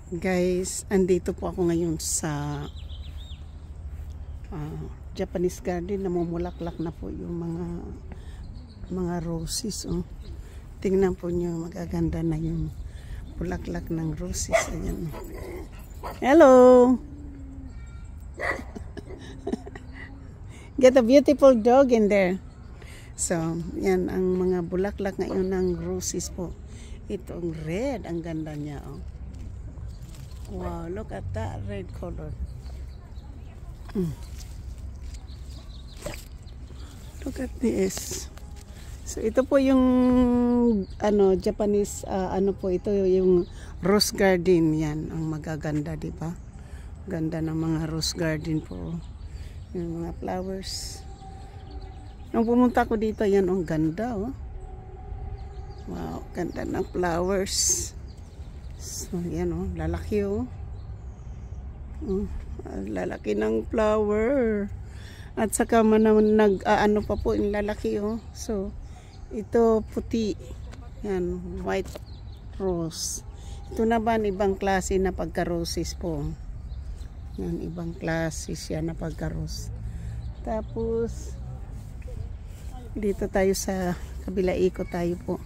Guys, andito po ako ngayon sa Japanese garden. Namumulaklak na po yung mga roses. Oh. Tingnan po nyo, magaganda na yung bulaklak ng roses. Ayan. Hello! Get a beautiful dog in there. So, yan ang mga bulaklak ngayon ng roses po. Ito ang red, ang ganda niya. Oh. Wow, look at that red color. Look at this. So ito po yung Japanese po ito yung rose garden yan, ang magaganda, di ba? Ganda ng mga rose garden po. Yung mga flowers. Nung pumunta ko dito, yan ang ganda, oh. Wow, ganda ng flowers. So, yan o, lalaki o. Lalaki ng flower. At saka ano pa po yung lalaki o. So, ito puti. Yan, white rose. Ito naman ibang klase na pagka-roses po. Yan, ibang klase siya na pagka-rose. Tapos, dito tayo sa kabila, ikot tayo po.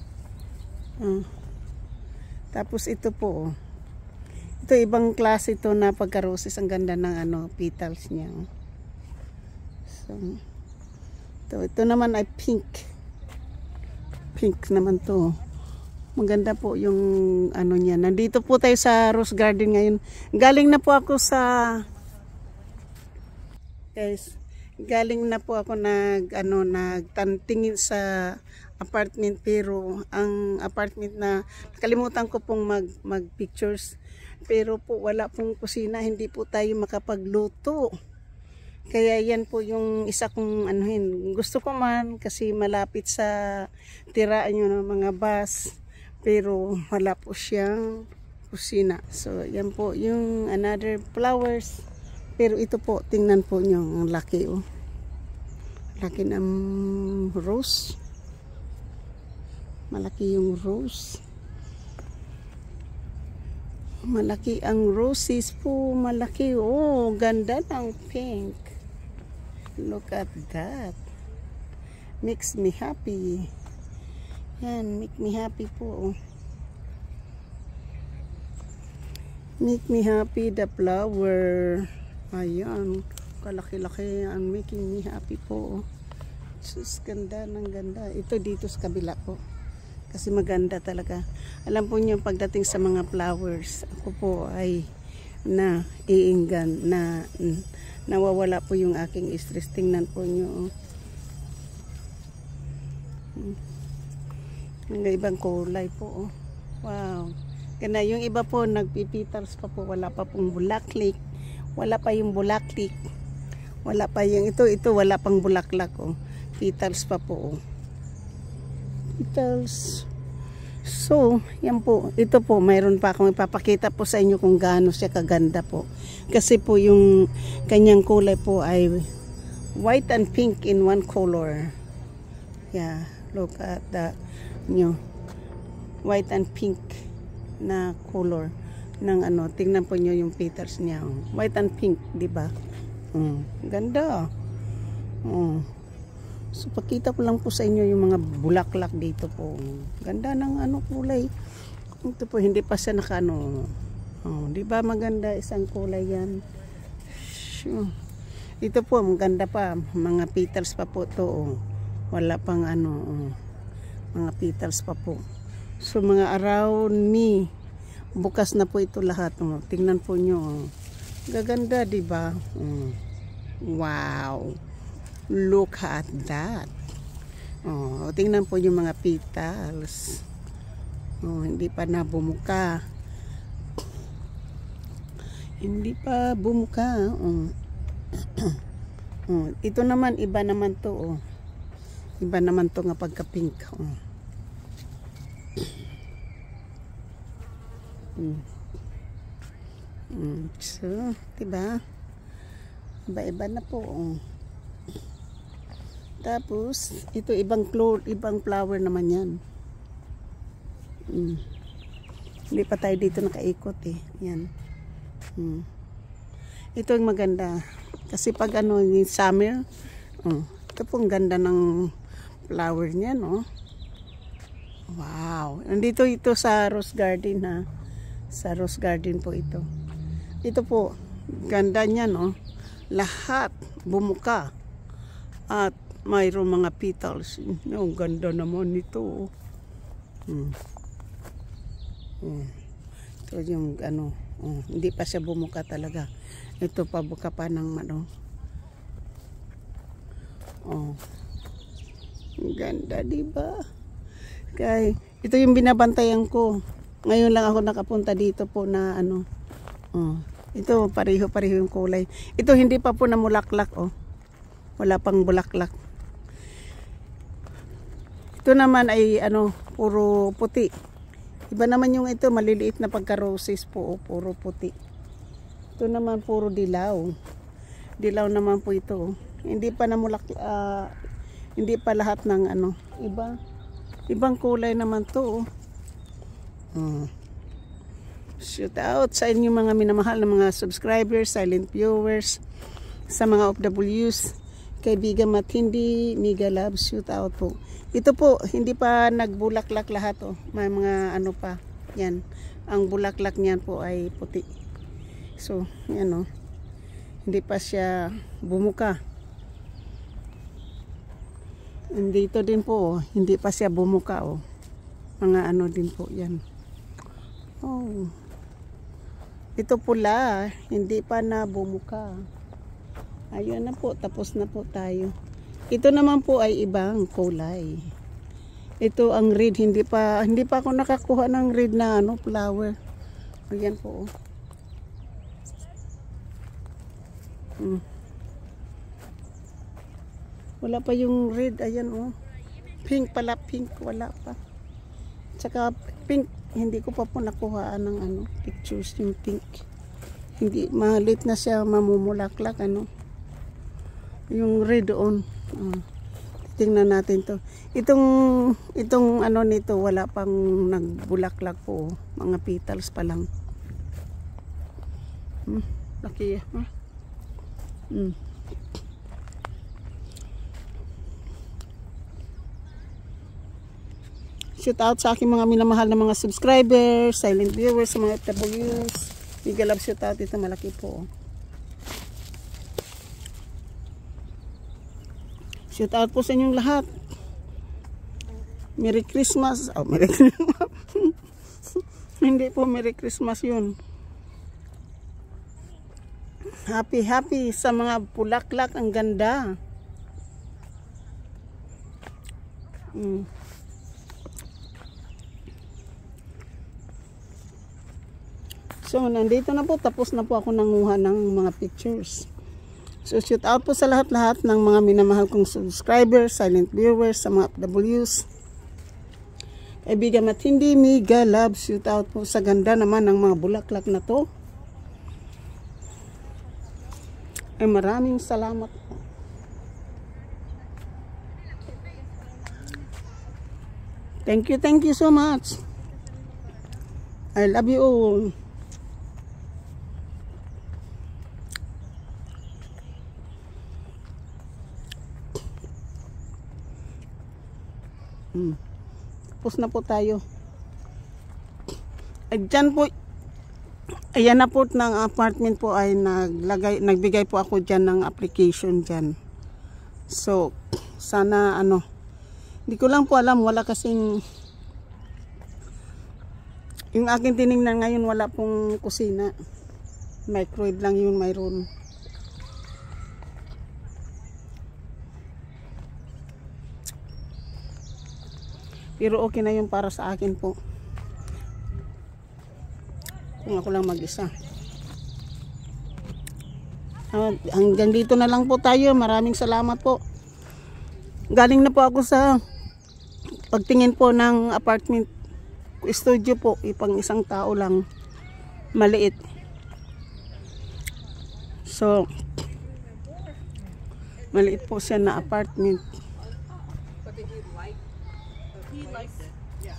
Tapos ito po, ito ibang klase ito na pagka-roses. Ang ganda ng petals niya. So, ito naman ay pink. Pink naman to. Maganda po yung niya. Nandito po tayo sa rose garden ngayon. Galing na po ako nagtantingin sa apartment, pero ang apartment na nakalimutan ko pong mag pictures, pero po wala pong kusina, hindi po tayo makapagluto. Kaya yan po yung isa kong gusto ko man kasi malapit sa tiraan nyo ng mga bus, pero wala po siyang kusina. So yan po yung another flowers, pero ito po tingnan po nyo ang laki oh. Laki ng rose. Malaki yung rose. Malaki ang roses po. Malaki. Oh, ganda ng pink. Look at that. Makes me happy. Yan, make me happy po. Make me happy the flower. Ayan. Kalaki-laki. And making me happy po. Sus, ganda ng ganda. Ito dito sa kabila po. Kasi maganda talaga. Alam po niyo, pagdating sa mga flowers, ako po ay naiinggan, nawawala po yung aking stress. Tingnan po niyo. Ang ibang kulay po. Wow. Kaya yung iba po, nagpipitals pa po. Wala pa pong bulaklik. Wala pa yung bulaklik. Wala pa yung ito wala pang bulaklak. Oh. Petals pa po. Petals. So, yan po. Ito po, mayroon pa akong ipapakita po sa inyo kung gaano siya kaganda po. Kasi po yung kanyang kulay po ay white and pink in one color. Yeah, look at that. White and pink na color ng tingnan po nyo yung petals niya. White and pink, di ba? Ganda. So, pakita ko lang po sa inyo yung mga bulaklak dito po. Ganda ng kulay. Ito po, hindi pa siya di ba maganda isang kulay yan? Ito po, maganda pa. Mga petals pa po to. Wala pang mga petals pa po. So, mga around me, bukas na po ito lahat. Tingnan po nyo. Gaganda, di ba? Wow! Look at that. Oh, tingnan po yung mga petals. Oh, hindi pa nabumuka. Hindi pa bumuka. Oh. Oh, ito naman, iba naman to. Oh. Iba naman to nga pagka-pink. Oh. So, diba? Iba-iba na po. Oh. Tapos, ito ibang flower naman yan. Hindi pa tayo dito nakaikot eh. Yan. Ito yung maganda. Kasi pag ano, yung summer, ito pong ganda ng flower niya, no? Wow. Nandito ito sa Rose Garden, ha? Sa Rose Garden po ito. Ito po, ganda niya, no? Lahat bumuka. At mayroong mga petals. Yung ganda naman nito. Ito yung ano, hindi pa siya bumuka talaga. Ito pa buka pa ng ano. Ganda, diba? Kaya ito yung binabantayan ko. Ngayon lang ako nakapunta dito po na ano. Ito pareho-pareho yung kulay. Ito hindi pa po namulaklak, wala pang bulaklak. Ito naman ay ano, puro puti. Iba naman yung ito, maliliit na pagka-roses po, puro puti. Ito naman puro dilaw. Dilaw naman po ito. Hindi pa hindi pa lahat ng ano, ibang kulay naman to. Shout out sa inyo mga minamahal na mga subscribers, silent viewers, sa mga OFWs, kaibigan matindi, mega love, shout out po. Ito po, hindi pa nagbulaklak lahat, may mga ano pa, yan, ang bulaklak niyan po ay puti. So, yan, hindi pa siya bumuka. Dito din po, hindi pa siya bumuka, mga ano din po yan. Ito pula, hindi pa na bumuka. Ayun na po, tapos na po tayo. Ito naman po ay ibang kulay. Ito ang red, hindi pa ako nakakuha ng red na ano, flower. Ayan po. Wala pa yung red, ayan Pink pala, pink, wala pa. Tsaka pink, hindi ko pa po nakuhaan ng ano, pictures yung pink. Hindi, malit na siya mamumulaklak, yung red on. Tingnan natin to. Itong ano nito, wala pang nagbulaklak po. Mga petals pa lang. Laki, Shout out sa aking mga minamahal na mga subscribers, silent viewers, sa mga FWs. Mega love shout out, ito malaki po. Shout out po sa inyong lahat. Merry Christmas. Merry Christmas. Hindi po Merry Christmas yun. Happy sa mga bulaklak, ang ganda. So, nandito na po. Tapos na po ako nanguha ng mga pictures. So, shout out po sa lahat-lahat ng mga minamahal kong subscribers, silent viewers, sa mga FWs. Kaibigan matindi, mega love, shout out po sa ganda naman ng mga bulaklak na to. Ay, maraming salamat po. Thank you so much. I love you all. Tapos na po tayo. Dyan po, ayan na po ng apartment po ay nagbigay po ako dyan ng application dyan. So, sana hindi ko lang po alam, wala kasing, yung akin tinignan ngayon wala pong kusina. Microwave lang yung mayroon. Pero okay na yun para sa akin po. Kung ako lang mag-isa. Hanggang dito na lang po tayo. Maraming salamat po. Galing na po ako sa pagtingin po ng apartment studio po. Ipang isang tao lang. Maliit. So, maliit po siya na apartment. He liked it. Yeah.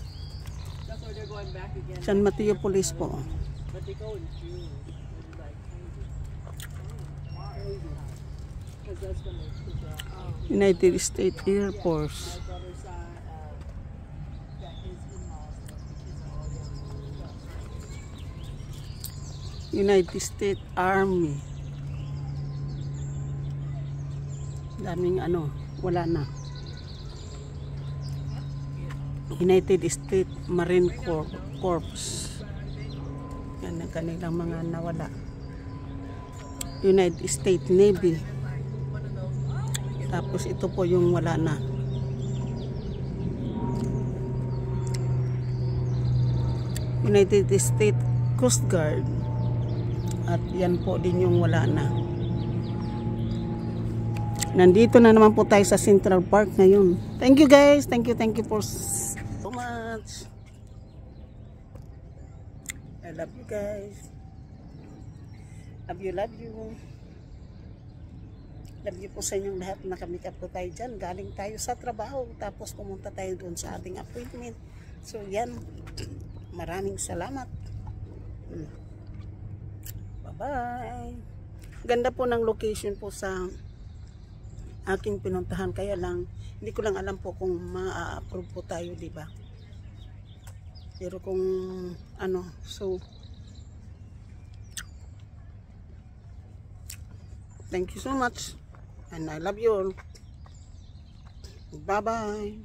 That's why they're going back again. San Mateo Police po. But they go in June. It's like crazy. Because that's when they put the United States Air Force. my brother's son, that his in-laws, the kids are all young. United States Army. Daming ano, wala na. United States Marine Corps. Yan ang kanilang mga nawala. United States Navy. Tapos ito po yung wala na. United States Coast Guard. At yan po din yung wala na. Nandito na naman po tayo sa Central Park ngayon. Thank you guys. Thank you for so much. I love you guys. Love you. Love you po sa inyong lahat. Nakamikap po tayo dyan. Galing tayo sa trabaho. Tapos pumunta tayo doon sa ating appointment. So yan. Maraming salamat. Bye-bye. Ganda po ng location po sa aking pinuntahan, kaya lang hindi ko lang alam po kung ma-approve po tayo, di ba? Pero kung ano, so thank you so much and I love you all. Bye bye.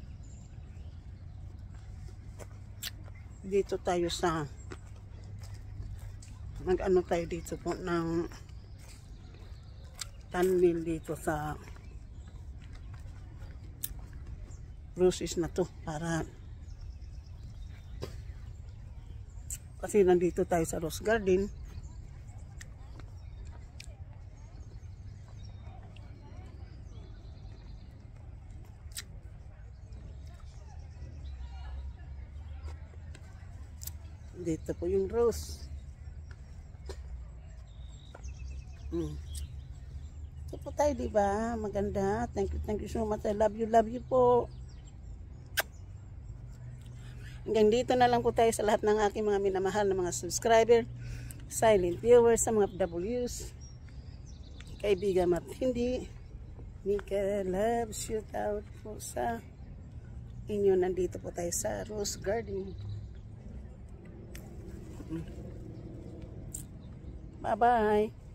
Dito tayo sa ano tayo dito po ng tunnel dito sa roses na to, para kasi nandito tayo sa Rose Garden. Dito po yung rose. Ito po tayo, diba? Maganda. Thank you so much. I love you po. Hanggang dito na lang po tayo sa lahat ng aking mga minamahal na mga subscriber, silent viewers, sa mga W's, kaibigan at hindi. Mika love, shoot out po sa inyo. Nandito po tayo sa Rose Garden. Bye bye.